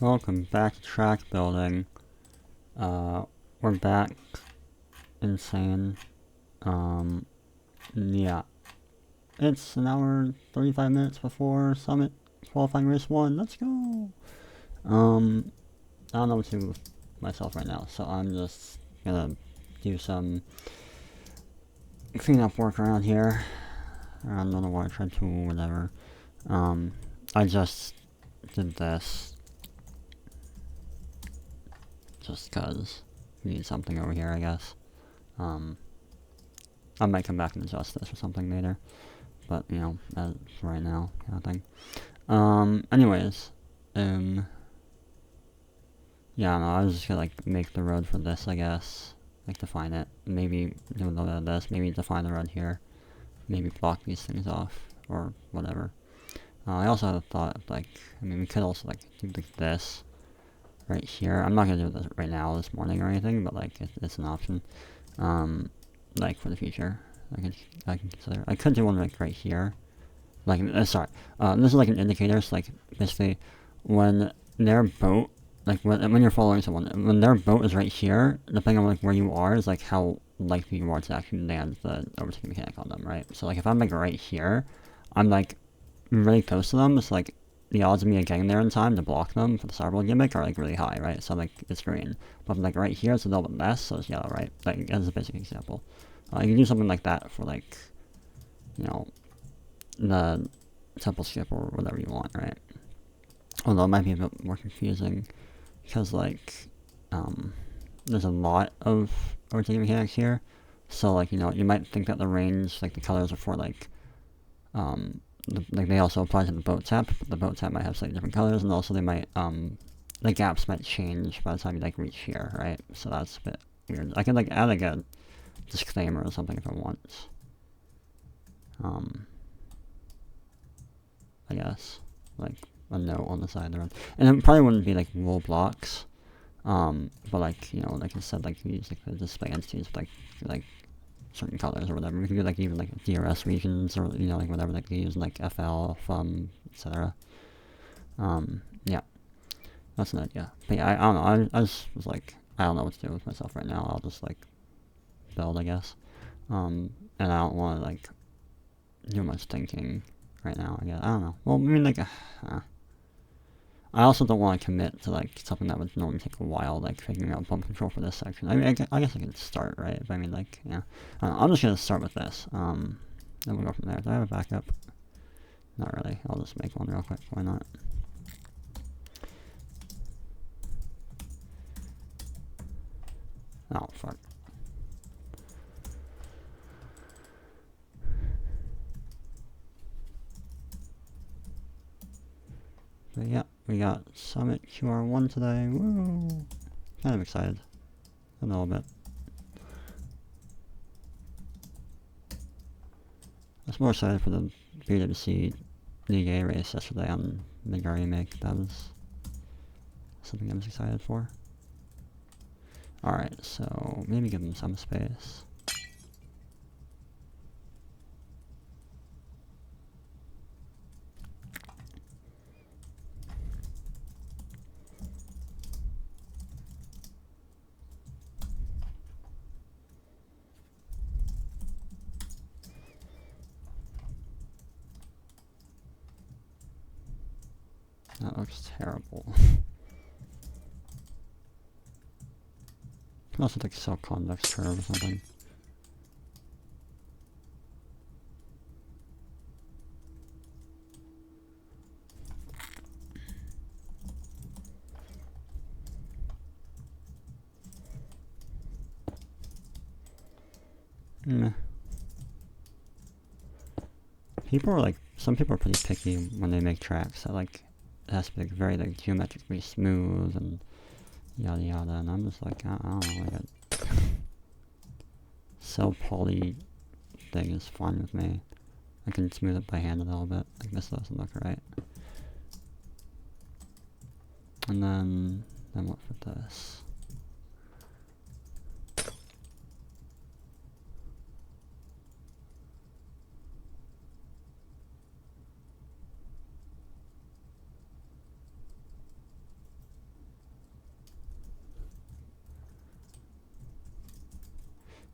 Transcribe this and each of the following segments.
Welcome back to track building. We're back. Insane. Yeah. It's an hour 35 minutes before Summit qualifying race 1. Let's go! I don't know what to do with myself right now, so I'm just gonna do some cleanup work around here. Around the water tread tool, whatever. I just did this. Just cause we need something over here, I guess. I might come back and adjust this or something later. But, you know, as right now, kind of thing. Anyways. Yeah, I don't know, I was just gonna, like, make the road for this, I guess. Like, define it. Maybe do a little bit of this. Maybe define the road here. Maybe block these things off. Or whatever. I also had a thought of, like, I mean, we could also, like, do like this. Right here. I'm not gonna do this right now, this morning or anything, but, like, it's an option. Like, for the future. I can consider. I could do one, like, right here. Like, sorry. This is, like, an indicator, so, like, basically, when their boat, like, when you're following someone, when their boat is right here, depending on, like, where you are, is, like, how likely you are to actually land the overtaking mechanic on them, right? So, like, if I'm, like, right here, I'm, like, really close to them, it's, like, the odds of me getting there in time to block them for the starboard gimmick are, like, really high, right? So, like, it's green. But, if I'm, like, right here, it's a little bit less, so it's yellow, right? Like, as a basic example. You can do something like that for, like, you know, the temple skip or whatever you want, right? Although it might be a bit more confusing because, like, there's a lot of overtaking mechanics here. So, like, you know, you might think that the range, like, the colors are for, like, like, they also apply to the boat tap, but the boat tap might have slightly different colors, and also they might, the gaps might change by the time you, like, reach here, right? So that's a bit weird. I could, like, add, like, a disclaimer or something if I want. I guess. Like, a note on the side of the road. And it probably wouldn't be, like, wool blocks. But, like, you know, like I said, like, use, like, the display entities with, like, certain colors or whatever. We could do, like, even, like, DRS regions or, you know, like, whatever, like, use, like, FL, etc. Yeah. That's an idea. But yeah, I don't know. I just was like, I don't know what to do with myself right now. I'll just, like, build, I guess. And I don't want to, like, do much thinking right now, I guess. I don't know. Well, I mean, like, I also don't want to commit to, like, something that would normally take a while, like, figuring out bump control for this section. I mean, I guess I can start, right? But I mean, like, yeah. I'm just gonna start with this. Then we'll go from there. Do I have a backup? Not really. I'll just make one real quick. Why not? Oh, fuck. But yeah, we got Summit QR1 today. Woo! Kind of excited. A little bit. I was more excited for the BWC League A race yesterday on Midgard Remake. That was something I was excited for. Alright, so maybe give them some space. That looks terrible. Can also like cell convex curve or something. Meh. People are like, some people are pretty picky when they make tracks. That like, it has to be like very like geometrically smooth and yada yada. And I'm just like, I don't know, like a cell poly thing is fine with me. I can smooth it by hand a little bit. Like this doesn't look right. And then what for this?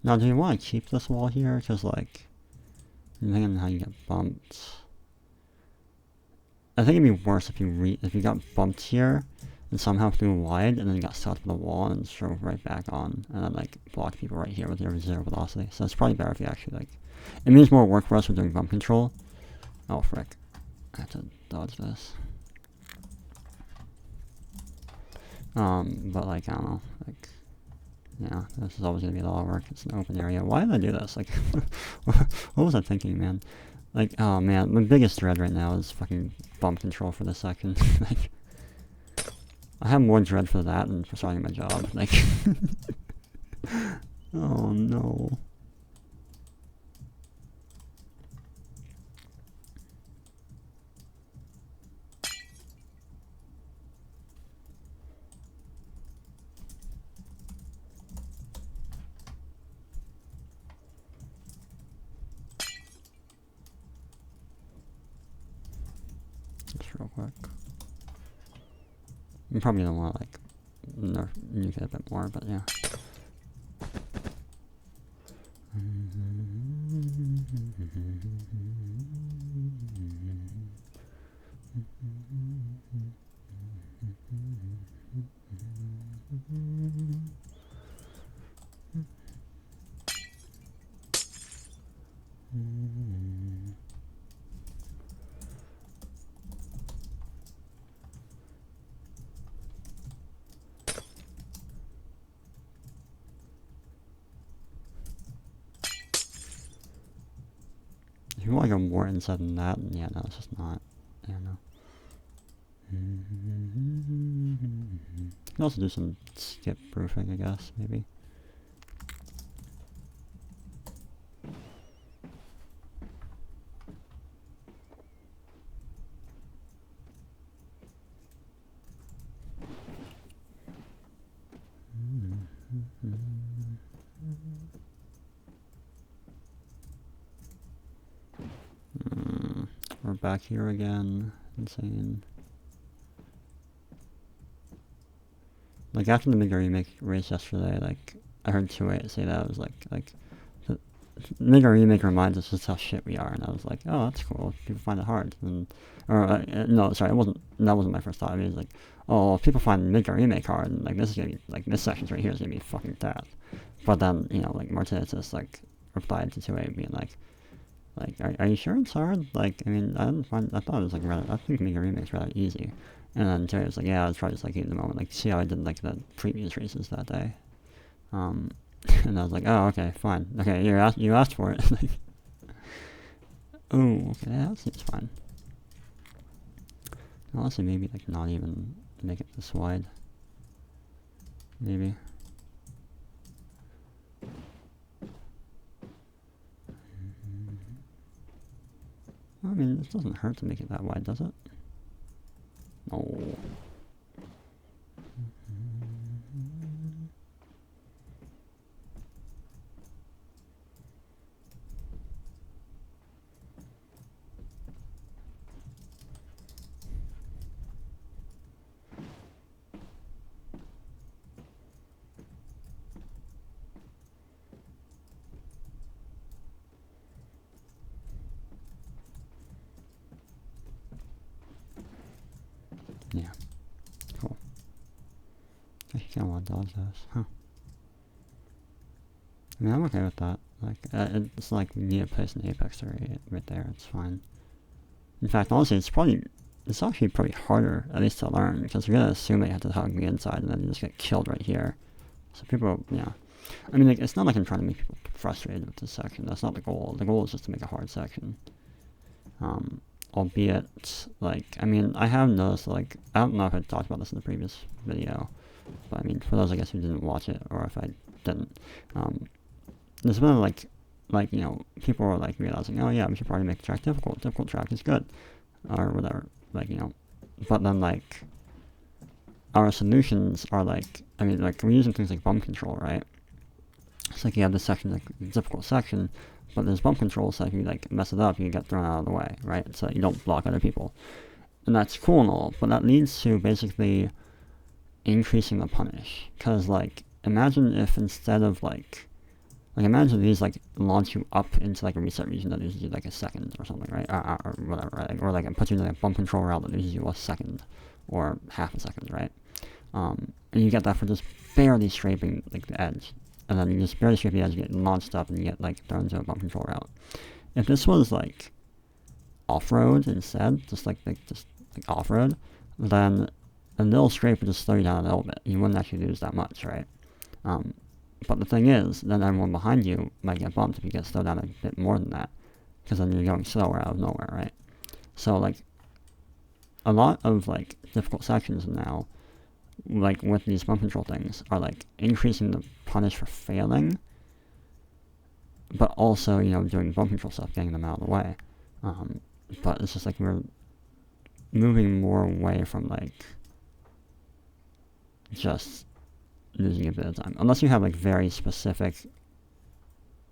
Now, do you want to keep this wall here? Because, like, depending on how you get bumped. I think it'd be worse if you got bumped here and somehow flew wide and then you got stuck to the wall and drove right back on and then, like, blocked people right here with your 0 velocity. So it's probably better if you actually, like, it means more work for us for doing bump control. Oh, frick. I have to dodge this. But, like, I don't know, like, yeah, this is always gonna be a lot of work. It's an open area. Why did I do this? Like, what was I thinking, man? Like, oh man, my biggest dread right now is fucking bump control for this section. Like, I have more dread for that than for starting my job. Like, oh no. Just real quick. You probably don't want to, like, nuke it a bit more, but yeah. If you want to go more inside than that, then yeah, no, it's just not. Yeah, no. You can also do some skip proofing, I guess, maybe. We're back here again. Insane. Like, after the mid remake race yesterday, like, I heard 2-8 say that. I was like, the mid remake reminds us just how shit we are, and I was like, oh, that's cool. People find it hard. And, or, no, sorry, that wasn't my first thought. I mean, it was like, oh, if people find mid remake hard, and, like, this is gonna be, like, this section's right here is gonna be fucking death. But then, you know, like, Martinez just, like, replied to 2-8 being like, are you sure it's hard? Like, I mean, I thought it was, like, rather, I think Mega Remake's rather easy. And then Terry was like, yeah, I was probably just, like, in the moment, like, see how I did, like, the previous races that day. And I was like, oh, okay, fine. Okay, you asked for it. Oh, okay, that seems fine. Honestly, maybe, like, not even make it this wide. Maybe. I mean, this doesn't hurt to make it that wide, does it? No. Yeah. Cool. I kind of want to dodge those, huh? I mean, I'm okay with that. Like, it's like we need a place in Apex right there. It's fine. In fact, honestly, it's actually pretty harder, at least to learn, because you're gonna assume that you have to hug the inside, and then you just get killed right here. So people, yeah. I mean, like, it's not like I'm trying to make people frustrated with this section. That's not the goal. The goal is just to make a hard section. Albeit, like, I mean, I have noticed, like, I don't know if I talked about this in the previous video, but I mean, for those, I guess, who didn't watch it, or if I didn't, there's been, like, you know, people are, like, realizing, oh, yeah, we should probably make the track difficult track is good, or whatever, like, you know, but then, like, our solutions are, like, I mean, like, we're using things like bump control, right? It's like you have this section, like, difficult section, but there's bump control, so if you, like, mess it up, you get thrown out of the way, right? So you don't block other people. And that's cool and all, but that leads to basically increasing the punish. Because, like, imagine if instead of, like, Like imagine these like launch you up into like a reset region that loses you like a second or something, right? Or whatever, right? Or like it puts you in like a bump control route that loses you a second or half a second, right? And you get that for just barely scraping like the edge, and then you just barely scrape the edge, you get launched up, and you get like thrown into a bump control route. If this was like off-road instead, just like off-road, then a little scrape would just slow you down a little bit. You wouldn't actually lose that much, right? But the thing is, then everyone behind you might get bumped if you get slowed down a bit more than that, because then you're going slower out of nowhere, right? So like a lot of like difficult sections now, like with these bump control things, are like increasing the punish for failing, but also, you know, doing bump control stuff, getting them out of the way. But it's just like we're moving more away from like just losing a bit of time, unless you have like very specific,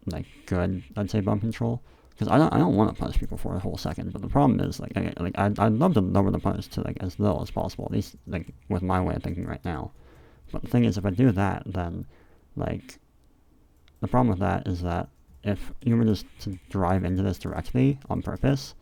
like good, I'd say, bump control. Because I don't want to punish people for a whole second, but the problem is like I'd love to lower the punish to like as little as possible, at least like with my way of thinking right now. But the thing is, if I do that, then like the problem with that is that if you were just to drive into this directly on purpose,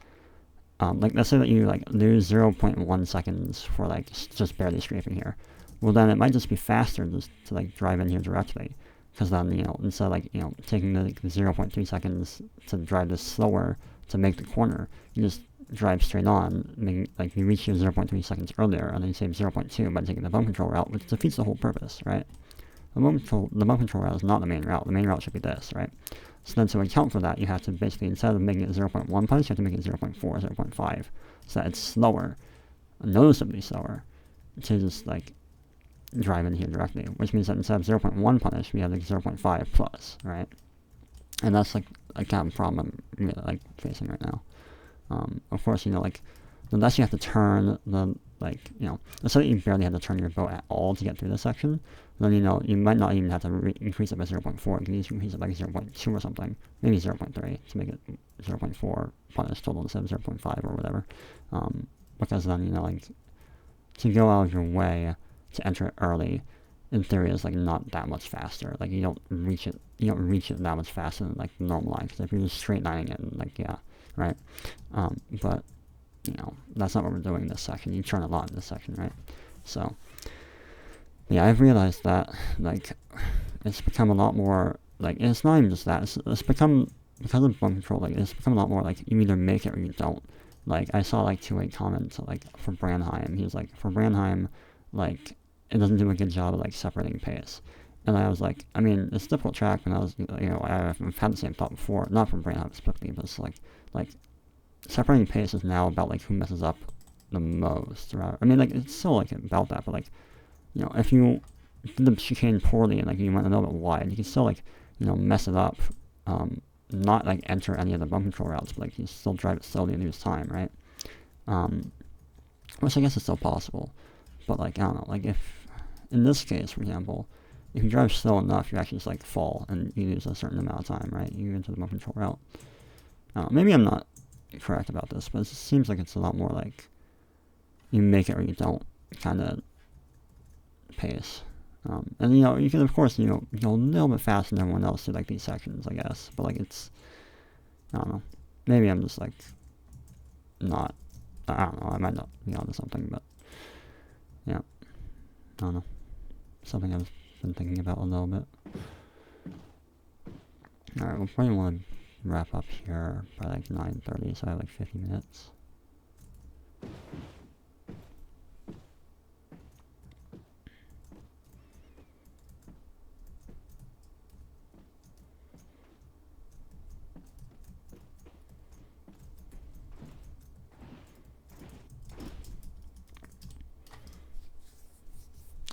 like let's say that you like lose 0.1 seconds for like just barely scraping here, well then it might just be faster just to like drive in here directly, because then, you know, instead of like, you know, taking the 0.3 seconds to drive this slower to make the corner, you just drive straight on, making, like you reach your 0.3 seconds earlier, and then you save 0.2 by taking the bump control route, which defeats the whole purpose, right? The bump control route is not the main route. The main route should be this, right? So then to account for that, you have to basically, instead of making it 0.1 punish, you have to make it 0.4, 0.5, so that it's slower, noticeably slower, to just like drive in here directly, which means that instead of 0.1 punish, we have like 0.5 plus, right? And that's like a kind of problem I'm really like facing right now. Of course, you know, like the less you have to turn, the like, you know, let's say you barely have to turn your boat at all to get through this section, then, you know, you might not even have to increase it by 0.4. You can just increase it by 0.2 or something, maybe 0.3 to make it 0.4 punish total instead of 0.5 or whatever. Because then, you know, like to go out of your way to enter it early, in theory, is like not that much faster. Like you don't reach it that much faster than like normal line. Because if you're just straight lining it, and like, yeah, right. But you know, that's not what we're doing in this section. You turn a lot in this section, right? So yeah, I've realized that like it's become a lot more like, it's not even just that. It's become, because of bump control, like it's become a lot more like you either make it or you don't. Like I saw like 2-8 comments like for Brandheim. He was like, for Brandheim, like it doesn't do a good job of like separating pace. And I was like, I mean, it's a difficult track, and I was, you know, I've had the same thought before, not from Brandheim specifically, but it's like separating pace is now about like who messes up the most, right? I mean, like it's still like about that, but like, you know, if you did the chicane poorly and like you went a little bit wide, you can still like, you know, mess it up, not like enter any of the bump control routes, but like you still drive it slowly and lose time, right? Which I guess is still possible, but like I don't know, like if in this case, for example, if you drive slow enough, you actually just like fall and you lose a certain amount of time, right? You get into the bump control route. Maybe I'm not correct about this, but it seems like it's a lot more like you make it or you don't kind of pace. And you know, you can of course, you know, go a little bit faster than everyone else through like these sections, I guess, but like it's, I don't know, maybe I'm just like not, I don't know, I might not be onto something, but yeah, I don't know, something I've been thinking about a little bit. Alright, we'll probably want to wrap up here by like 9:30, so I have like 50 minutes.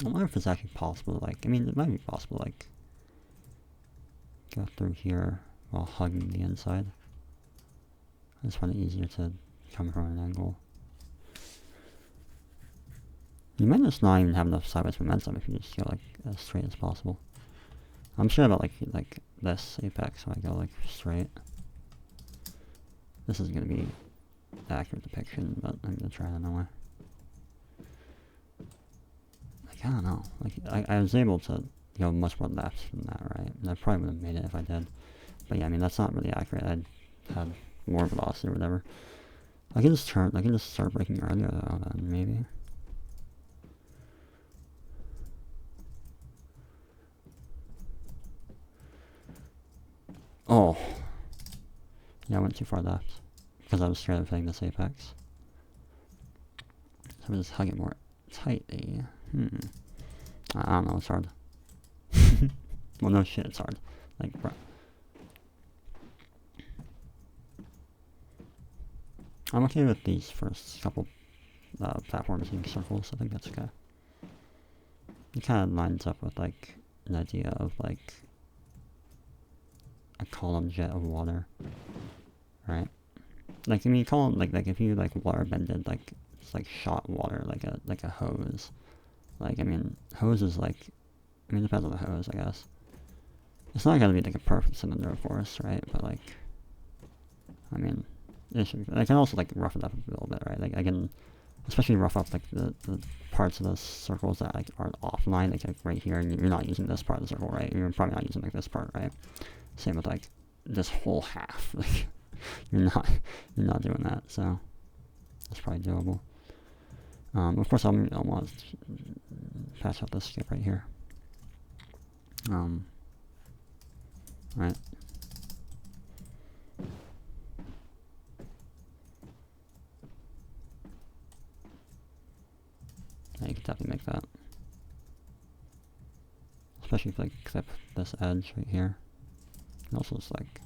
I wonder if it's actually possible, like, I mean, it might be possible, like, go through here while hugging the inside. I just find it easier to come from an angle. You might just not even have enough sideways momentum if you just go like as straight as possible. I'm sure about like this apex, so I go like straight. This isn't gonna be an accurate depiction, but I'm gonna try it anyway. Like, I don't know, like I was able to go much more left than that, right? And I probably would have made it if I did. But yeah, I mean, that's not really accurate. I'd had more velocity or whatever. I can just start braking earlier though, then maybe. Oh. Yeah, I went too far left. Because I was straight up hitting this apex. So I'm just hug it more tightly. I don't know, it's hard. Well, no shit, it's hard. Like, bro. I'm okay with these first couple platforms being circles. I think that's okay. It kind of lines up with like an idea of like a column jet of water, right? Like, I mean, column like if you like water bended, like it's like shot water, like a hose. Like, I mean, hose is like, I mean, it depends on the hose, I guess. It's not gonna be like a perfect cylinder, of course, right? But like, I mean, it should be. I can also like rough it up a little bit, right? Like, I can especially rough up like the parts of the circles that like are offline, like right here, and you're not using this part of the circle, right? You're probably not using like this part, right? Same with like this whole half. Like, you're not doing that, so that's probably doable. Of course, I'll want to patch out this skip right here. Right. Yeah, you can definitely make that. Especially if like clip this edge right here. And also just like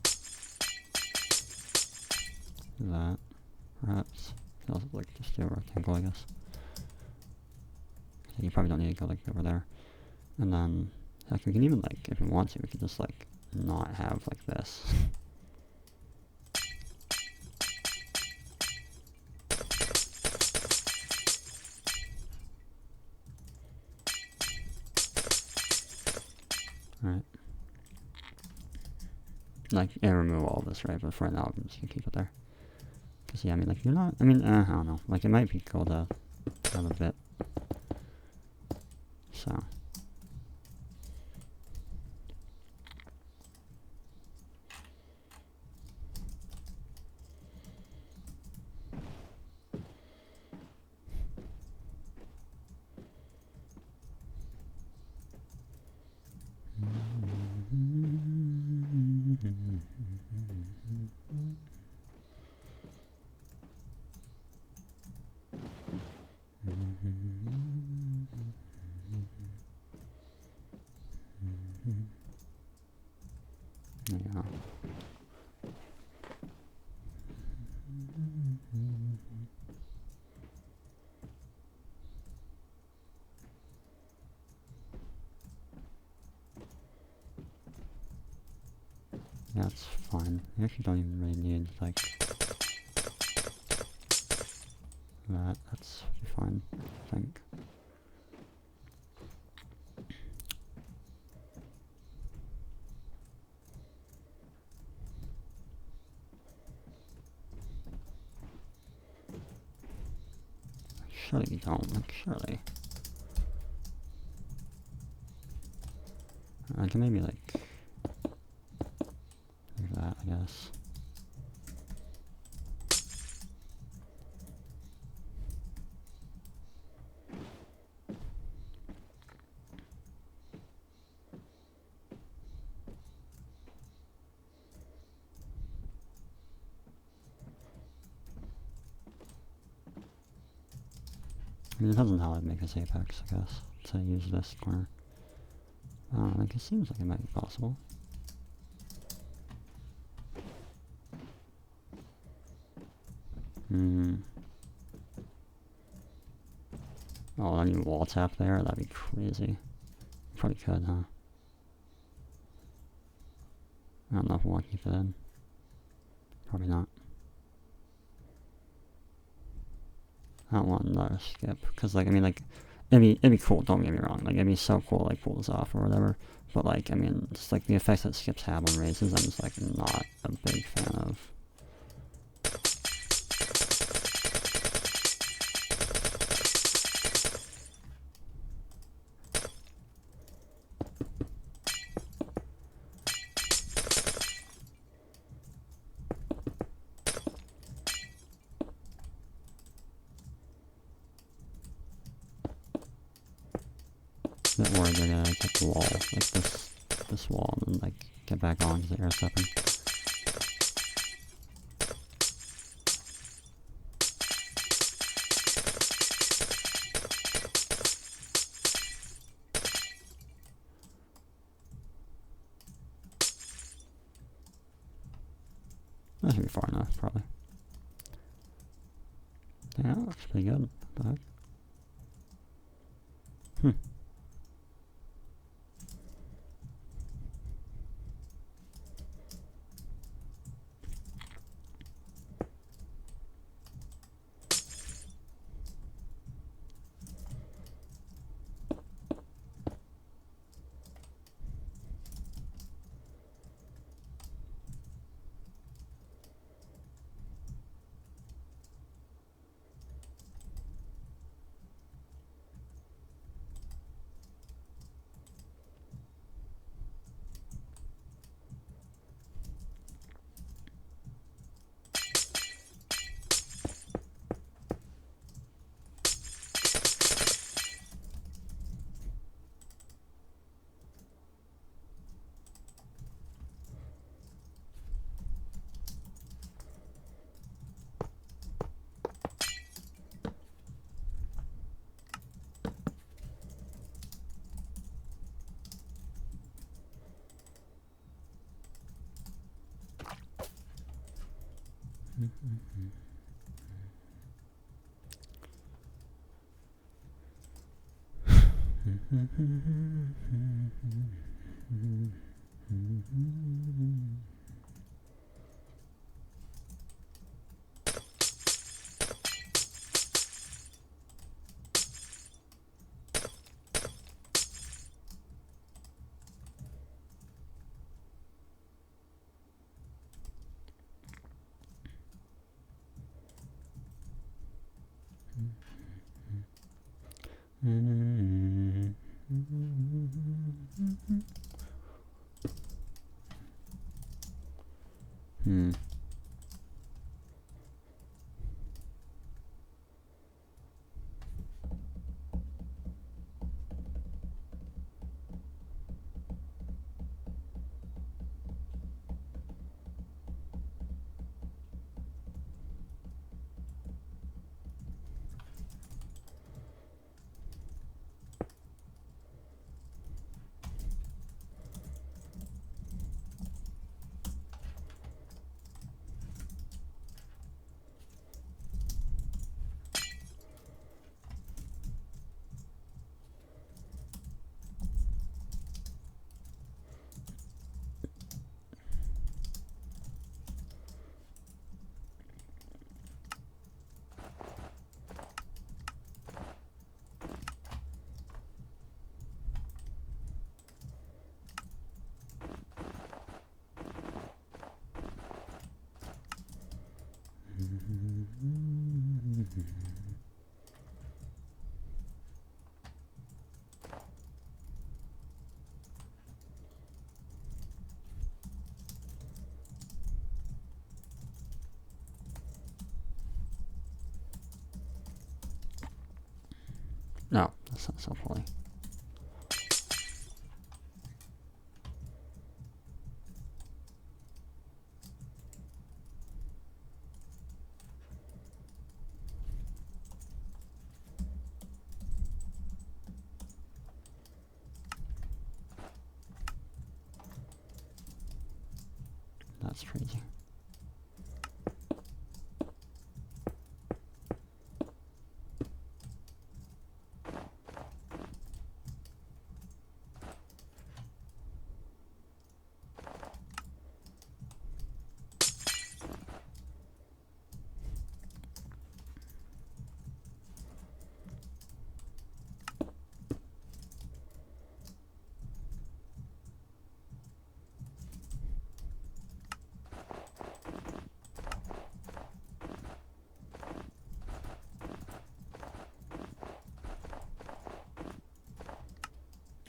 that, perhaps. You can also like just do a rectangle, I guess. So you probably don't need to go like over there. And then, heck, we can even like, if we want to, we can just like not have like this. Alright. Like, and remove all this, right? But for now, I'm just gonna keep it there. Because, yeah, I mean, like, you're not, I mean, I don't know. Like, it might be cool to have a bit. So. Yeah. That's fine. You actually don't even really need, like, that. That's fine, I think. Surely you don't, like, surely. I can maybe, like, do that, I guess. I mean, it depends on how I'd make this apex, I guess, to use this corner. Like, it seems like it might be possible. Oh, I need wall tap there? That'd be crazy. Probably could, huh? I don't know if I want to keep it in. Probably not. I don't want another skip, because, like, I mean, like, it'd be cool, don't get me wrong. Like, it'd be so cool, like, pull this off or whatever. But, like, I mean, just, like, the effects that skips have on races, I'm just, like, not a big fan of. a bit worried they're gonna like hit the wall, like this wall, and then like get back on because they're air stepping. That should be far enough, probably. Yeah, that looks pretty good. What the heck? No, that's not so funny. That's crazy.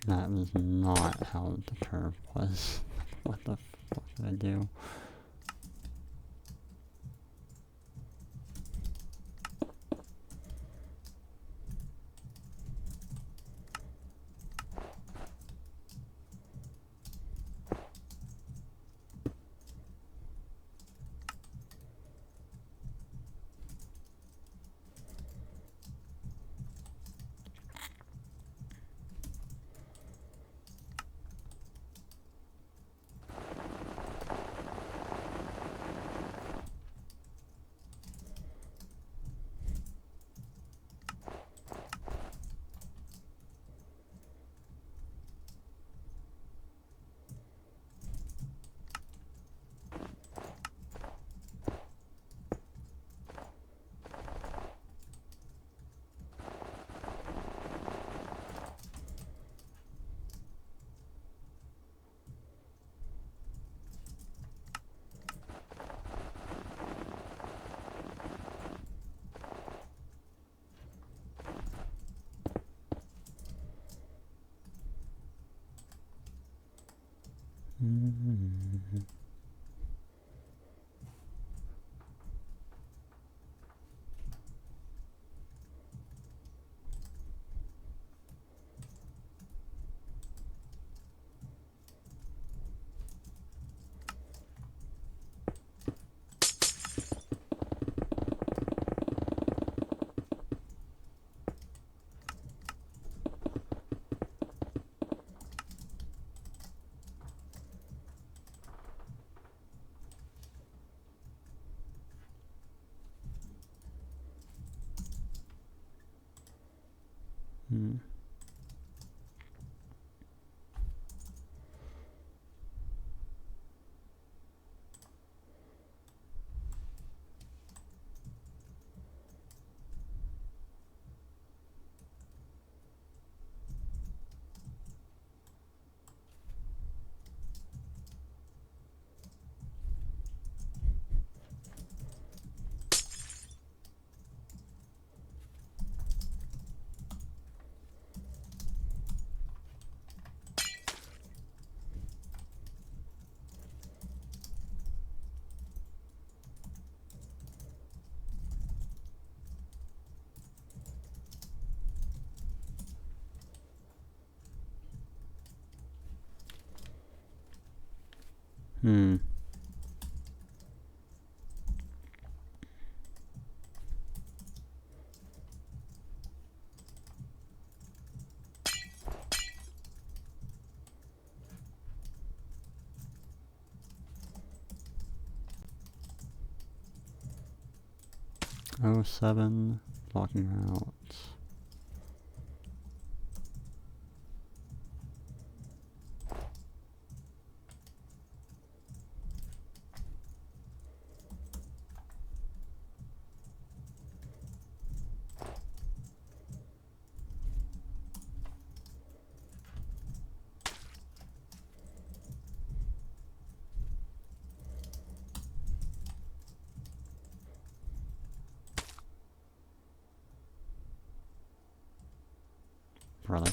That was not how the curve was. What the fuck did I do? Hmm. Hmm. Oh, 07, blocking route. Brother.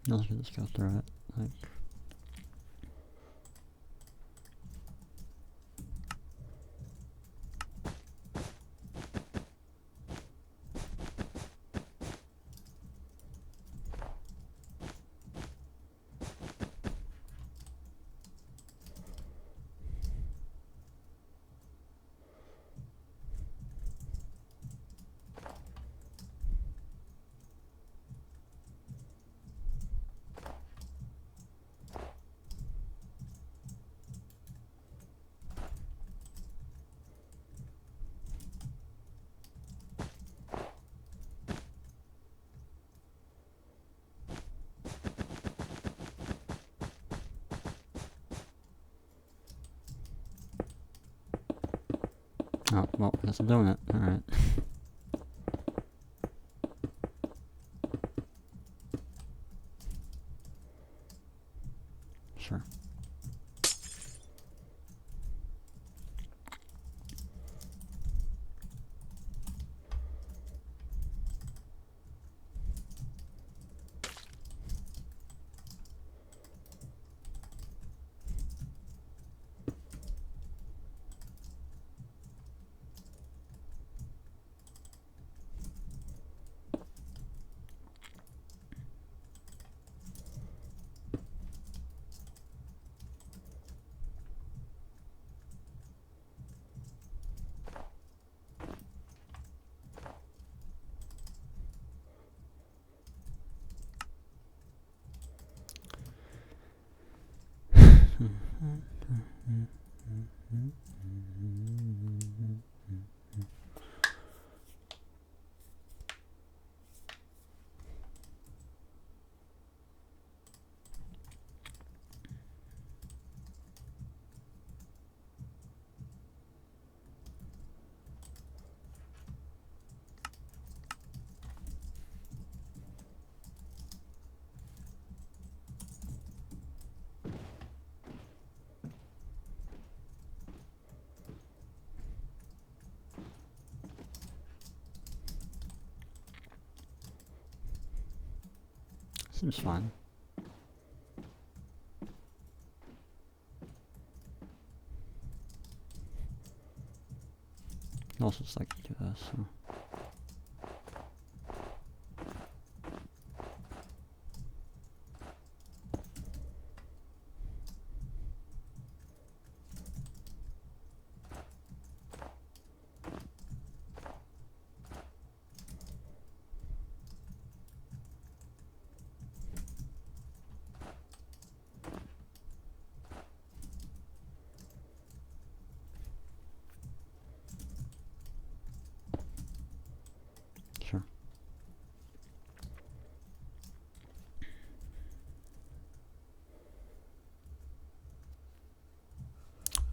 Let's just go through it. Like, oh, well, I guess I'm doing it. Alright. Sure. Seems fine. I'll also just like do this. So. Sure.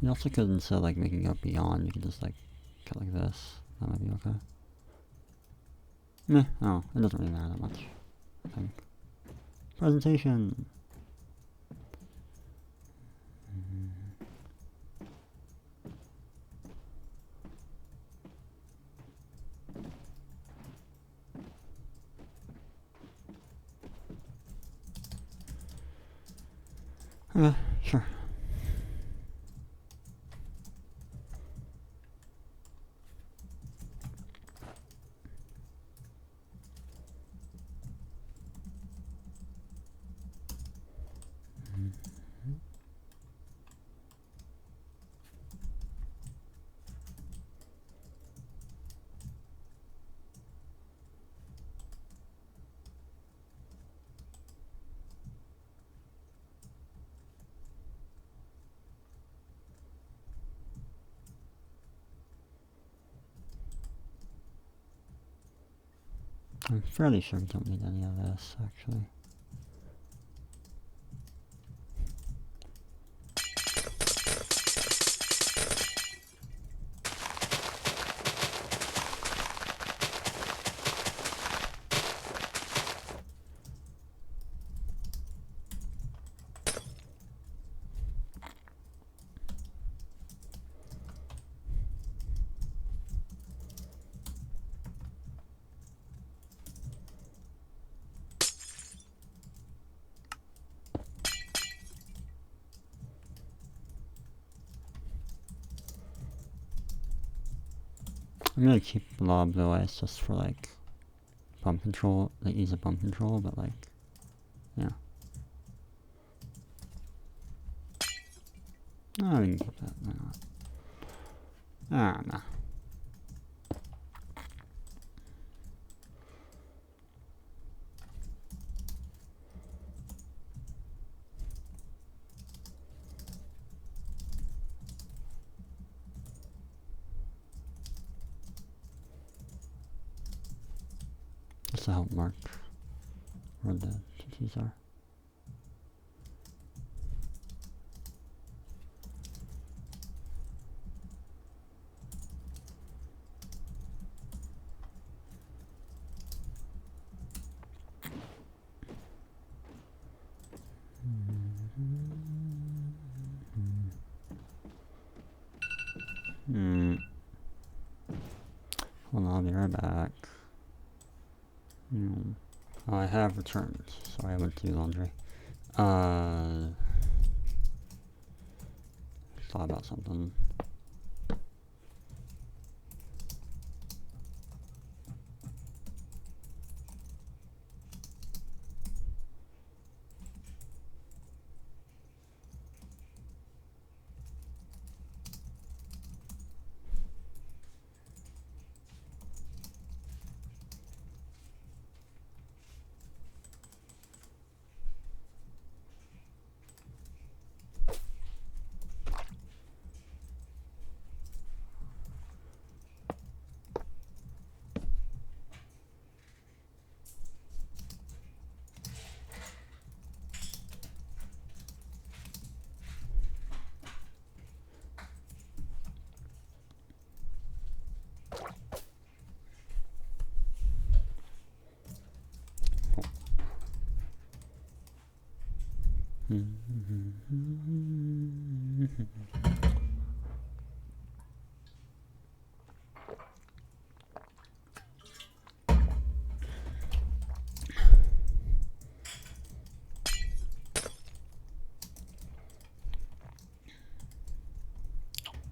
You also could, instead of like making it beyond, you could just like cut like this. That might be okay. Meh, oh, it doesn't really matter that much, I think. Presentation! Okay, sure. I'm fairly sure we don't need any of this, actually. I'm gonna keep a lot of blue ice just for like pump control, like ease of pump control, but like, yeah. Oh, we can keep that, why not? Ah, nah. Just to help mark where the TTs are. Hold on, I'll be right back. I have returned. Sorry, I went to do laundry. Thought about something.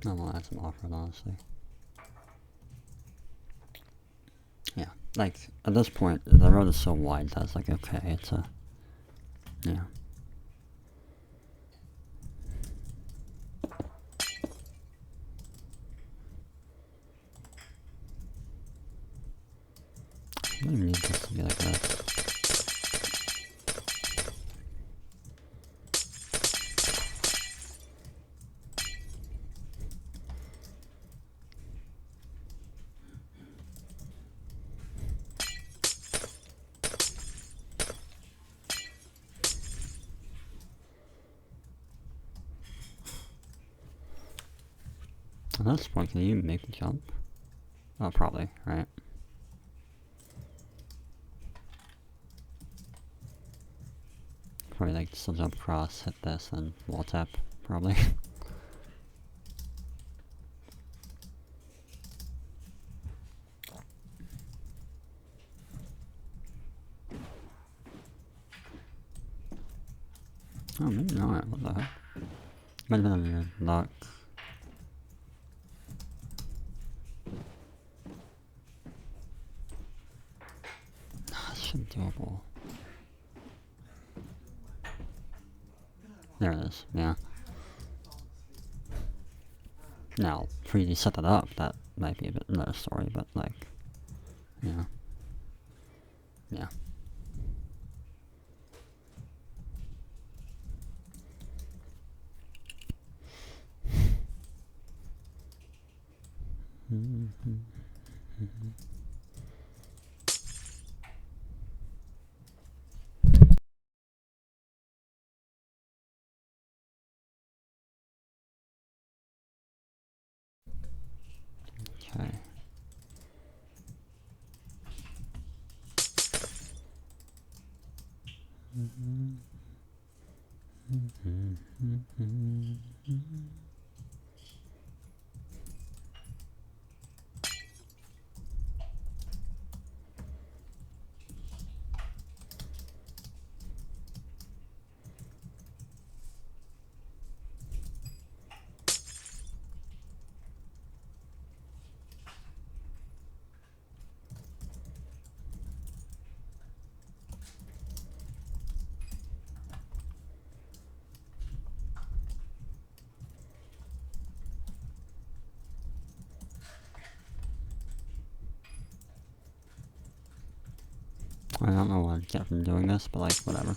I will add some off-road, honestly. Yeah, like, at this point, the road is so wide that it's like, okay, it's a... Yeah. I don't even need this to be like that. At this point, can you make the jump? Oh, probably, right? Probably like still jump across, hit this, and wall tap, probably. Oh, maybe not, what the heck? Might have been on your luck. This should be doable. There it is, yeah. Now, for you to set that up, that might be a bit another story, but like, yeah. Yeah. Okay. I don't know what I'd get from doing this, but like, whatever.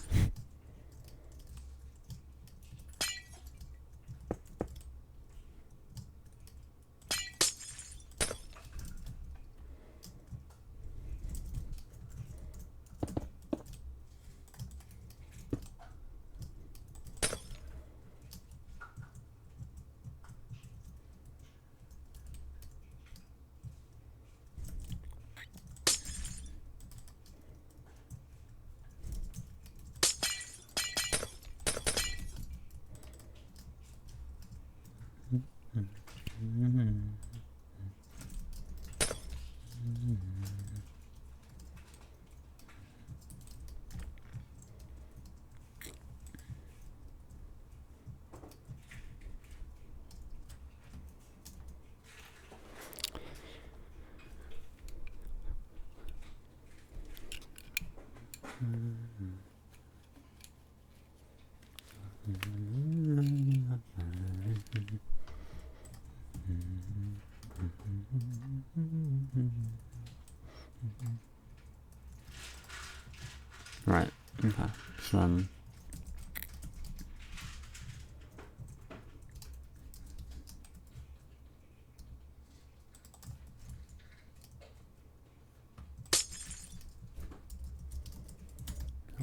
Right, okay, so then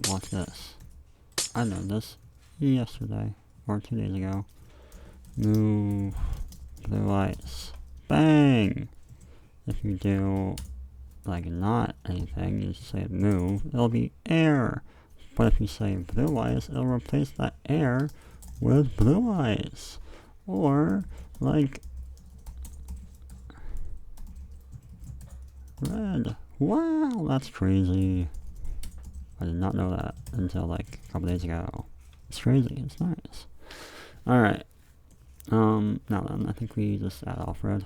watch this. I learned this yesterday, or 2 days ago. Move blue lights. Bang! If you do, like, not anything, you say move, it'll be air. But if you say blue eyes, it'll replace that air with blue eyes. Or, like, red. Wow, that's crazy. I did not know that until, like, a couple days ago. It's crazy, it's nice. Alright. Now then, I think we just add off red.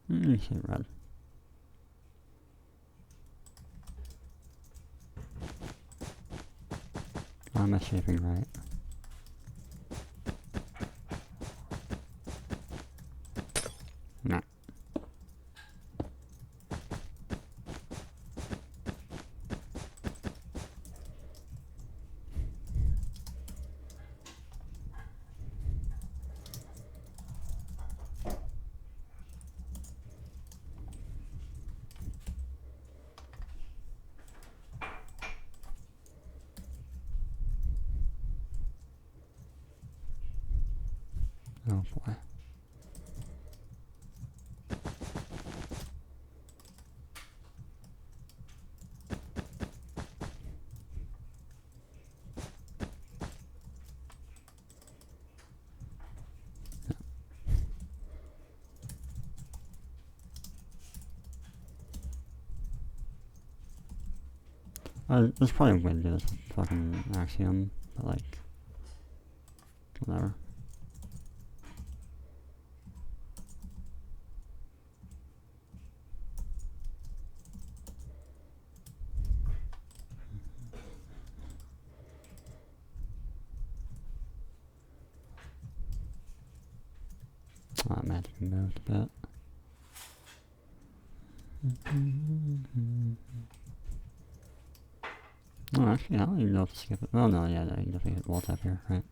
Let me say red. Am I shaping right? No. Oh boy. There's probably a way to do this fucking axiom, but like, whatever. Oh, I might have to be moved a bit. Oh, actually, I don't even know if to skip it. Oh, no, yeah, no, you definitely hit wall tap here, right?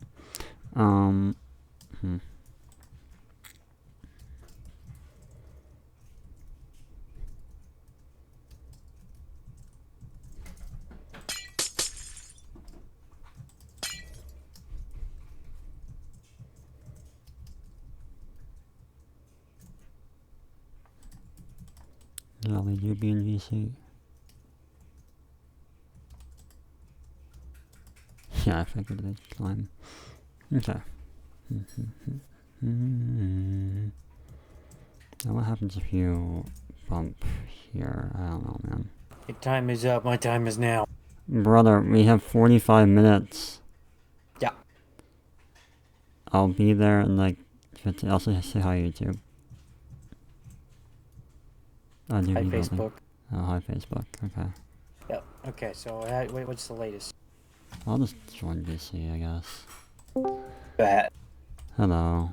Jolly UB and GC. Yeah, I figured they'd climb. Okay. Now what happens if you bump here? I don't know, man. Your time is up. My time is now. Brother, we have 45 minutes. I'll be there in like 15. Also say hi YouTube. I do Hi, be building. Facebook. Oh, hi Facebook. Okay. Yep. Okay, so wait, what's the latest? I'll just join DC, I guess. Bat. Hello.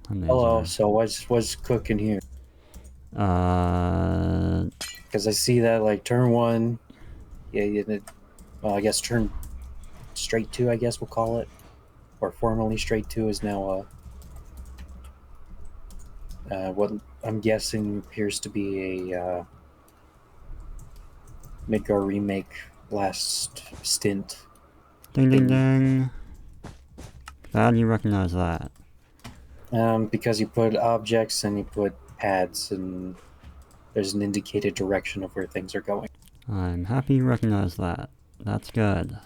I'm Hello. Laser. So what's cooking here? Uh, Because I see that like turn 1, yeah, well, I guess turn straight 2, I guess we'll call it, or formerly straight 2 is now what I'm guessing appears to be a Midgar remake last stint. ding ding ding. Glad you recognize that. Because you put objects and you put pads and there's an indicated direction of where things are going. I'm happy you recognize that. That's good.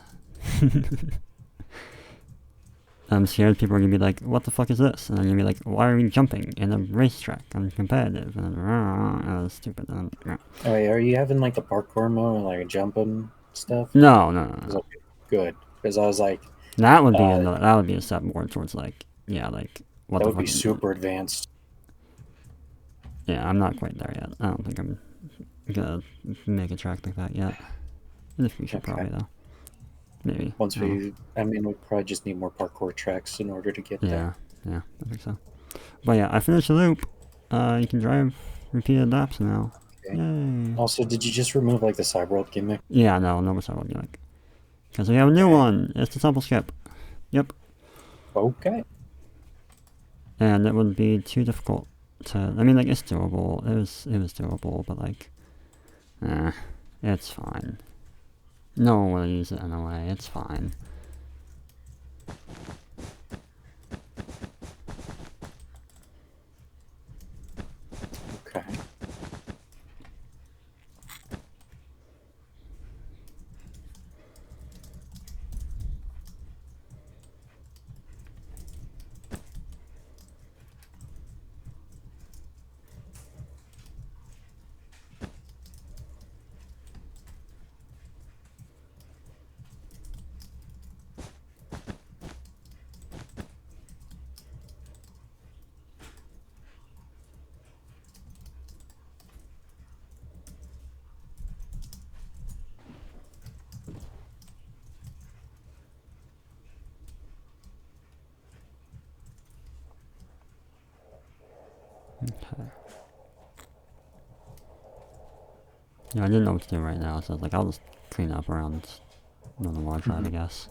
I'm scared people are gonna be like, what the fuck is this? And I'm gonna be like, why are we jumping in a racetrack? I'm competitive. And then, stupid. Oh, wait, are you having like the parkour mode, like jumping stuff? No. Okay, good. Because I was like, That would be that would be a step more towards like, yeah, like, what that the would fuck be super advanced. Yeah, I'm not quite there yet. I don't think I'm gonna make a track like that yet. In the future, probably, though. Maybe. Once we probably just need more parkour tracks in order to get there. Yeah, I think so. But yeah, I finished the loop. You can drive repeated laps now. Okay. Yay. Also, did you just remove like the Cyberworld gimmick? Yeah, no more Cyberworld gimmick. Because we have a new one. It's the temple skip. Yep. Okay. And it would be too difficult to. I mean, like, it's doable. It was doable, but like, it's fine. No one will use it anyway. It's fine. Okay. Okay. Yeah, I didn't know what to do right now, so I was like, I'll just clean up around on the water side, I guess.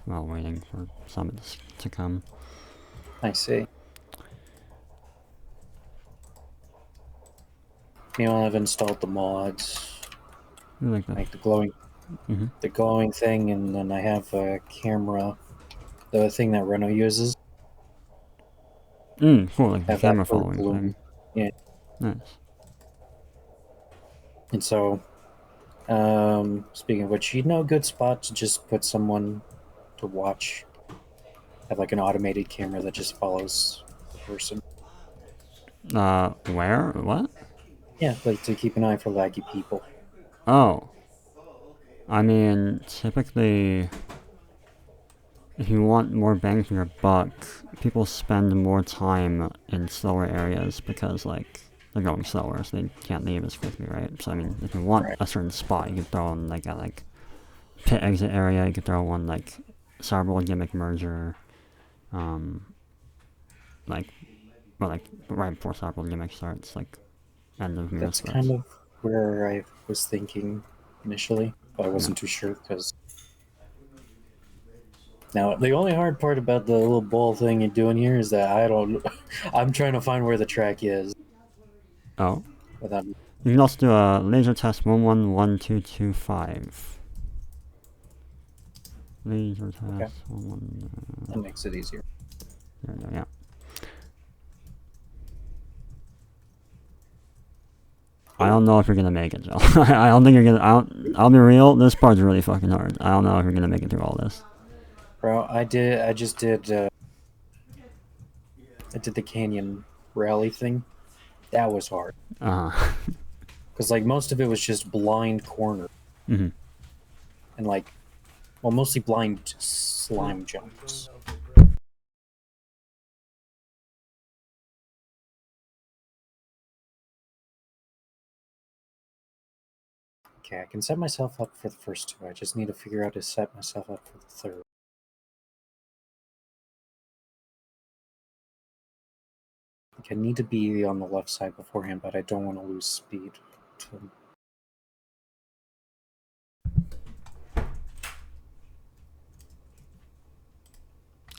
While waiting for Summit to come. I see. Meanwhile, I've installed the mods. Like the glowing, the glowing thing, and then I have a camera, the thing that Reno uses. Cool, like the camera following thing. Yeah. Nice. And so, speaking of which, a good spot to just put someone to watch. Have like an automated camera that just follows the person. Where? What? Yeah, like to keep an eye for laggy people. Oh. I mean, typically, if you want more bang for your buck, people spend more time in slower areas because, like, they're going slower, so they can't leave as quickly, right? So, I mean, if you want a certain spot, you could throw in, like, a, like, pit exit area, you could throw one, like, Cyberworld gimmick merger, like, well, like, right before Cyberworld gimmick starts, like, end of That's kind of where I was thinking initially, but I wasn't too sure because. Now, the only hard part about the little ball thing you're doing here is that I'm trying to find where the track is. Oh. Without. You can also do a LaserTest111225. LaserTest Okay. That makes it easier. There we go, yeah. I don't know if you're gonna make it, Joe. I don't think you're gonna. I'll be real. This part's really fucking hard. I don't know if you're gonna make it through all this. Bro, I just did the canyon rally thing. That was hard. Because like most of it was just blind corner. And like, well, mostly blind slime jumps. Okay, I can set myself up for the first two. I just need to figure out how to set myself up for the third. Like, I need to be on the left side beforehand, but I don't want to lose speed.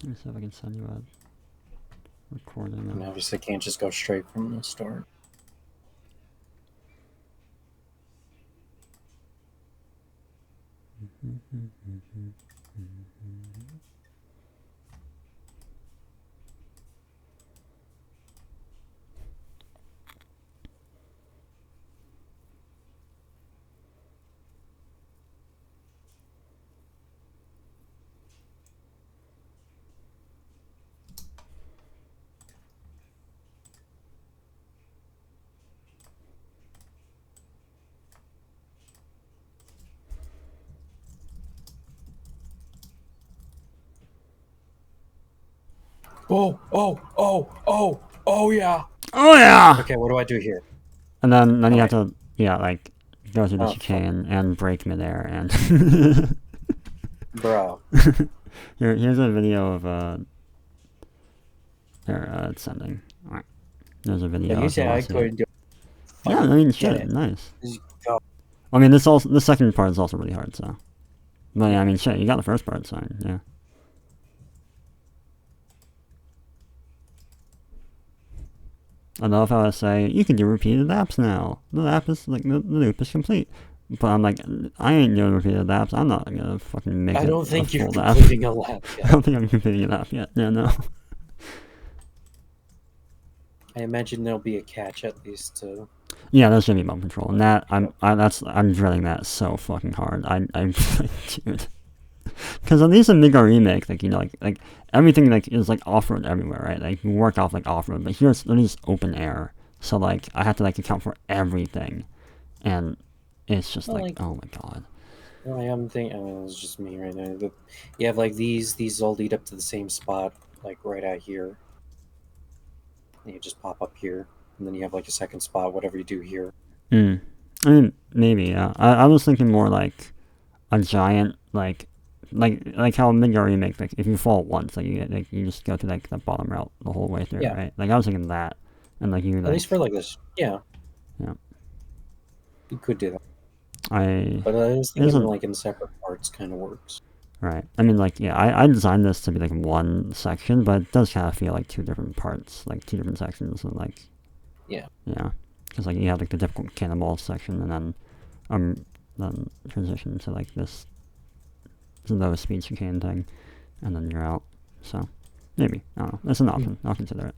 Let me see if I can send you a recording. And obviously, I can't just go straight from the start. Oh, yeah. Oh yeah! Okay, what do I do here? And then you have Okay. to, yeah, like, go through the Oh, chicane and break midair and... Bro. Here's a video of, there, it's sending. Alright. There's a video You if you said want I to see it. couldn't do it. Yeah, I mean, Get shit, it. nice. Just go. I mean, the second part is also really hard, so... But yeah, I mean, shit, you got the first part, so, yeah. I love how I say, you can do repeated laps now. The lap is, like, the loop is complete. But I'm like, I ain't doing repeated laps. I'm not gonna fucking make I it don't a think you're full lap. completing a lap I yet. don't think I'm completing a lap yet. Yeah, no. I imagine there'll be a catch at least to... Yeah, there's gonna be bump control, and that I'm dreading that so fucking hard. I'm dude, because at least in Midgar Remake, like, you know, like everything like is like off road everywhere, right? Like you work off like off road, but here it's just open air, so like I have to like account for everything, and it's just Well, like, oh my god. I'm thinking. I mean, it's just me right now. You have like these all lead up to the same spot, like right out here. And you just pop up here, and then you have like a second spot. Whatever you do here. I mean, maybe. Yeah. I was thinking more like a giant like how Midgar Remake, like if you fall once, like you just go to like the bottom route the whole way through, Yeah. right? Like I was thinking that, and like you At like least for like this. Yeah. Yeah. You could do that. I But I was thinking isn't like in separate parts kind of works. right. I mean, like, yeah, I designed this to be like one section, but it does kind of feel like two different parts, like two different sections, and like, Yeah. because like you have like the difficult cannonball section, and then transition to like this low speed chicane thing, and then you're out. So maybe, I don't know. That's an option. I'll consider it.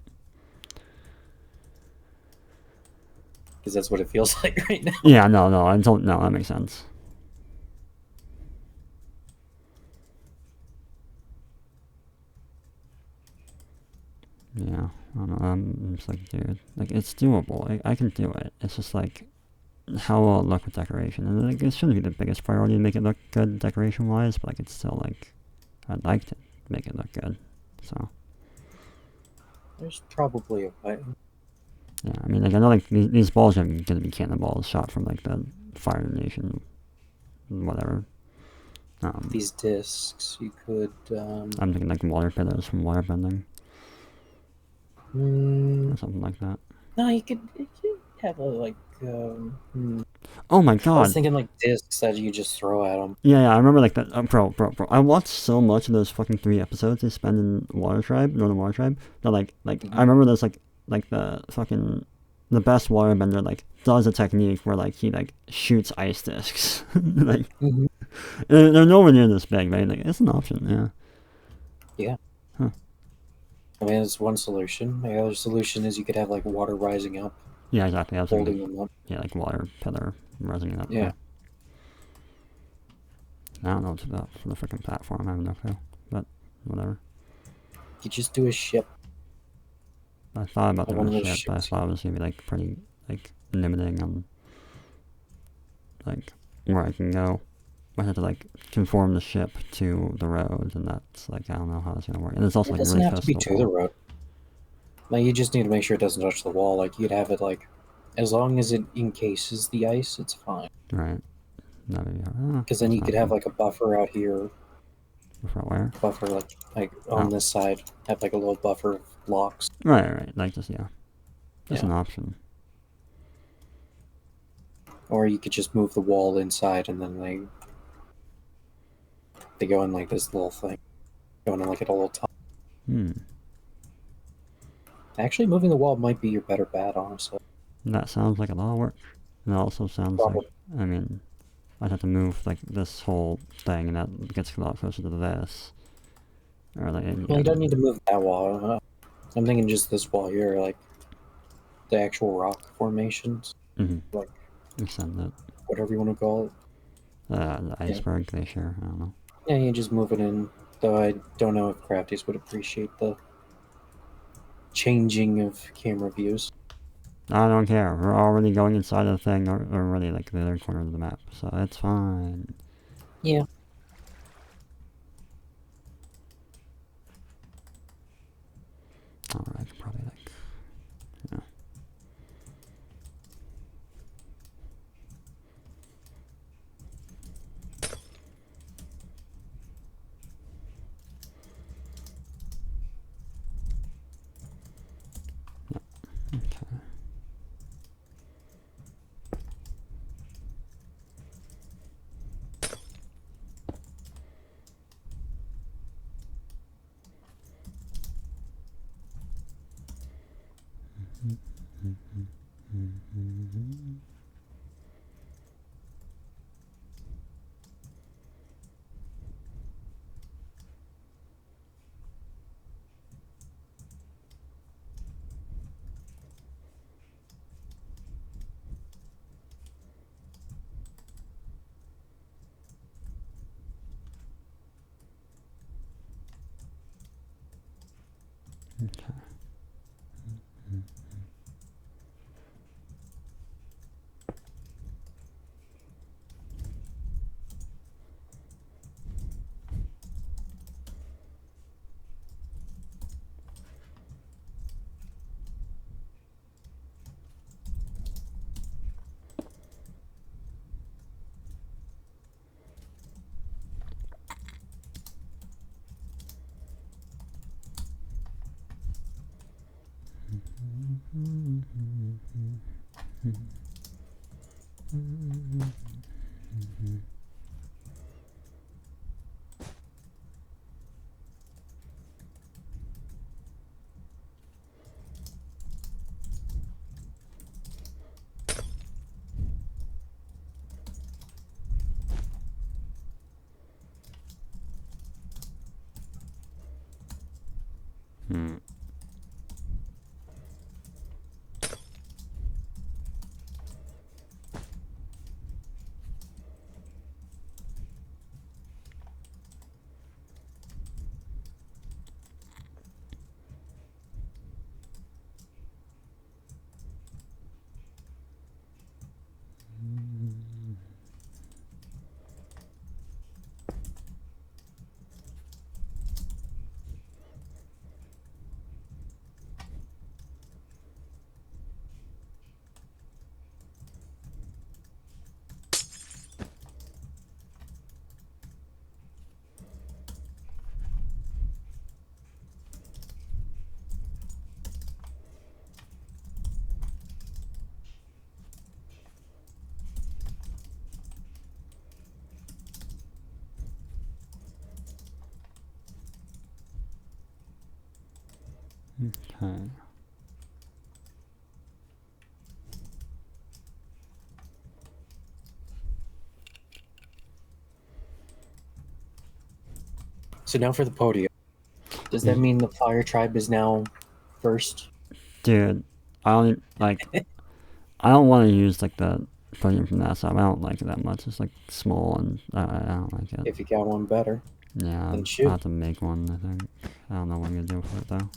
Because that's what it feels like right now. Yeah, no, that makes sense. Yeah, I don't know. I'm just like, dude, like it's doable. I can do it. It's just like, how will it look with decoration? And like, it shouldn't be the biggest priority to make it look good decoration wise, but like it's still like, I'd like to make it look good. So There's probably a way. yeah, I mean, like I know like these balls are gonna be cannonballs shot from like the Fire Nation, whatever. These discs, you could. I'm thinking like water pillars from waterbending or something like that. No, you could have a like. Oh my I god! was thinking like discs that you just throw at them. Yeah, I remember like that. Bro. I watched so much of those fucking 3 episodes they spend in Northern Water Tribe. That like I remember there's like the fucking the best waterbender like does a technique where like he like shoots ice discs. Like they're nowhere near this big, right? Like it's an option, yeah. Yeah. Huh. I mean, it's one solution. The other solution is you could have like water rising up. Yeah, exactly. I was holding thinking, them up. Yeah, like water pillar rising it up. Yeah. I don't know what's about for the freaking platform. I have no clue, but whatever. You just do a ship. I thought about Like doing one of a those ship, but I ships. thought it was gonna be like pretty like limiting on like where I can go. I have to like conform the ship to the road, and that's like I don't know how it's gonna work. And it's also It like doesn't really have close to be to to the the wall. road. Like you just need to make sure it doesn't touch the wall. Like you'd have it like, as long as it encases the ice, it's fine. Right. That would be Because then you could have like a buffer out here. Buffer where? Buffer like on this side, have like a little buffer of blocks. Right. Like just just an option. Or you could just move the wall inside, and then they go in like this little thing, going in like a little top. Actually, moving the wall might be your better bet, honestly. That sounds like a lot of work. And it also sounds like, I mean, I'd have to move like this whole thing, and that gets a lot closer to this. Or like, Well, you don't need to move that wall. I'm thinking just this wall here, like the actual rock formations, like extend it. whatever you want to call it. The iceberg glacier. I don't know. Yeah, you just move it in. Though I don't know if crafties would appreciate the changing of camera views. I don't care. We're already going inside of the thing, or already like the other corner of the map, so it's fine. Yeah. Alright, probably like, yeah. Okay. Okay. Okay. So now for the podium. Does that mean the Fire Tribe is now first? Dude, I don't like. I don't want to use like the podium from that side. I don't like it that much. It's like small, and I don't like it. If you got one better, yeah, then I'll shoot. have to make one. I think. I don't know what I'm gonna do with it though.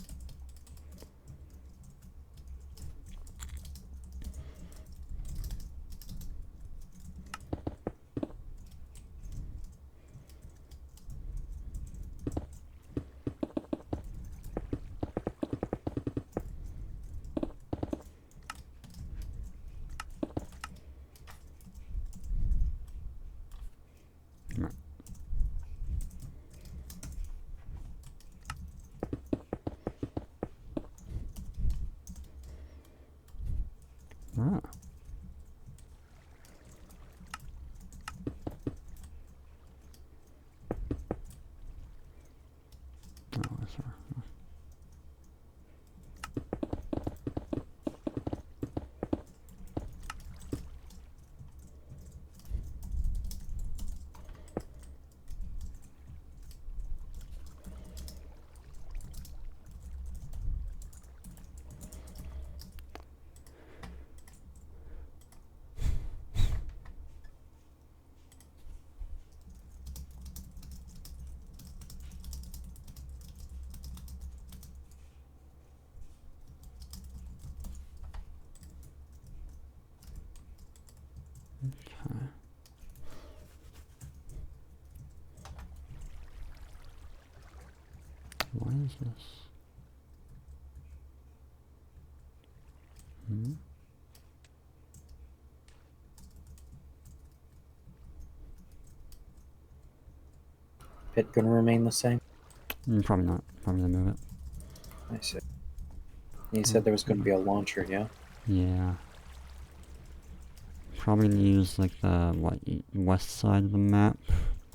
Ah. Oh, that's right. Okay. Why is this? Hmm? Pit gonna remain the same? Probably not. Probably gonna move it. I see. You said there was gonna be a launcher, yeah? Yeah. Probably gonna use like the west side of the map,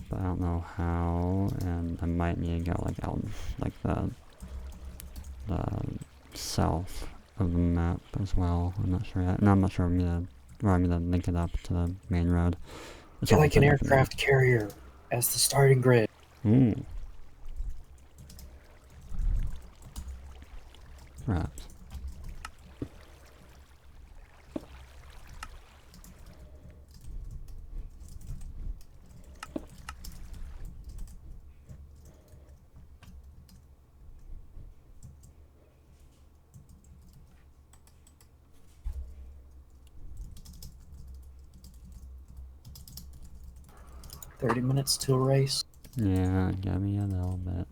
but I don't know how, and I might need to go like out like the south of the map as well. I'm not sure yet. And I'm not sure where I'm gonna link it up to the main road. It's Get also like an set up in there. aircraft carrier as the starting grid. Ooh. Perhaps. $30 to a race. Yeah, give me a little bit.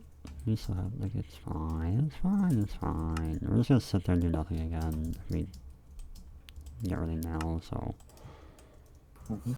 We still have, like, it's fine, it's fine, it's fine. We're just gonna sit there and do nothing again if we get ready now, so. Mm-hmm.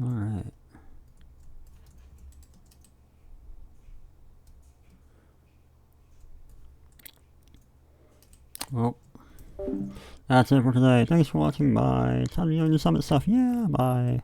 Alright. Well, that's it for today. Thanks for watching. Bye. Time to go into Summit stuff. Yeah, bye.